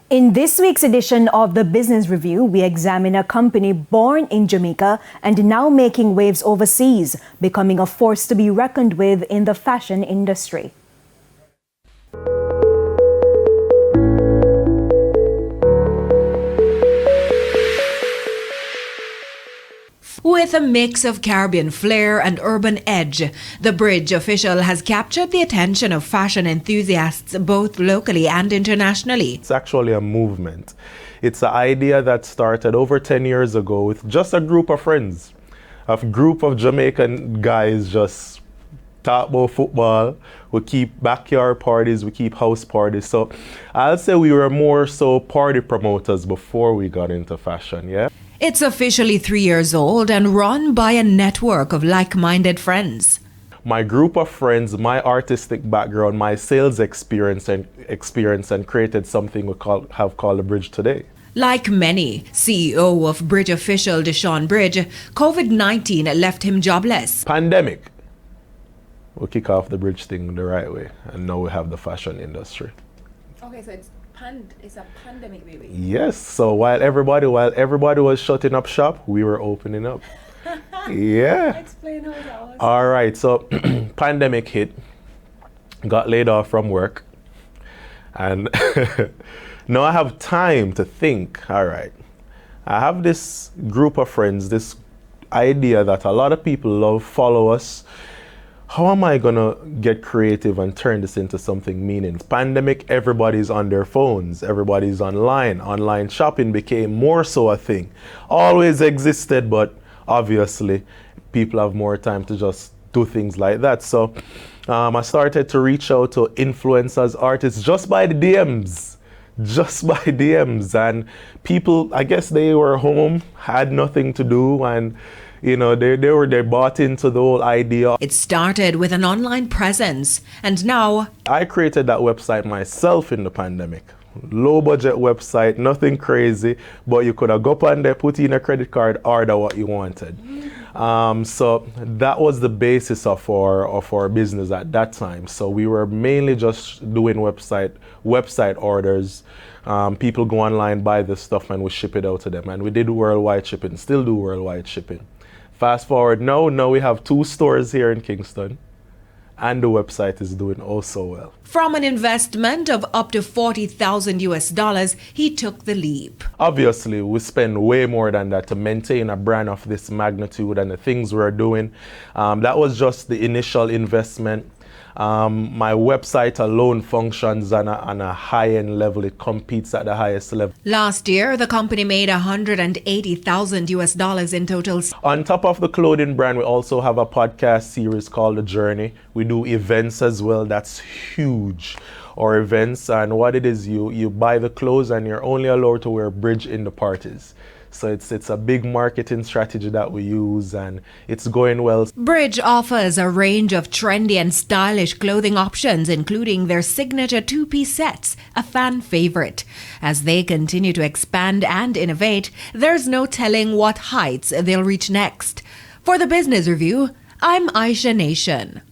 In this week's edition of the Business Review, we examine a company born in Jamaica and now making waves overseas, becoming a force to be reckoned with in the fashion industry. With a mix of Caribbean flair and urban edge, the Bridge official has captured the attention of fashion enthusiasts both locally and internationally. It's actually a movement. It's an idea that started over 10 years ago with just a group of friends, a group of Jamaican guys just talk about football. We keep backyard parties, we keep house parties. So I'll say we were more so party promoters before we got into fashion, yeah? It's officially 3 years old and run by a network of like-minded friends. My group of friends, my artistic background, my sales experience and created something we have called the Bridge today. Like many, CEO of Bridge official Deshaun Bridge, COVID-19 left him jobless. Pandemic. We'll kick off the Bridge thing the right way, and now we have the fashion industry. Okay, so it's a pandemic, baby. Yes. So while everybody was shutting up shop, we were opening up. Yeah. Explain how that was. All right. So pandemic hit. Got laid off from work, and now I have time to think. All right. I have this group of friends, this idea that a lot of people love, follow us. How am I gonna get creative and turn this into something meaningful? Pandemic, everybody's on their phones, everybody's online. Online shopping became more so a thing. Always existed, but obviously people have more time to just do things like that. So I started to reach out to influencers, artists, just by the DMs. And people, I guess they were home, had nothing to do, and they bought into the whole idea. It started with an online presence, and now I created that website myself in the pandemic. Low budget website, nothing crazy, but you could have go on there, put in a credit card, order what you wanted. So that was the basis of our business at that time. So we were mainly just doing website orders. People go online, buy the stuff, and we ship it out to them. And we did worldwide shipping, still do worldwide shipping. Fast forward now we have 2 stores here in Kingston, and the website is doing also well. From an investment of up to $40,000, he took the leap. Obviously, we spend way more than that to maintain a brand of this magnitude and the things we're doing. That was just the initial investment. My website alone functions on a high-end level. It competes at the highest level. Last year, the company made $180,000 in total. On top of the clothing brand, we also have a podcast series called The Journey. We do events as well. That's huge. Or events, and what it is, you buy the clothes and you're only allowed to wear Bridge in the parties. So it's a big marketing strategy that we use, and it's going well. Bridge offers a range of trendy and stylish clothing options, including their signature 2-piece sets, a fan favorite. As they continue to expand and innovate, there's no telling what heights they'll reach next. For the Business Review, I'm Aisha Nation.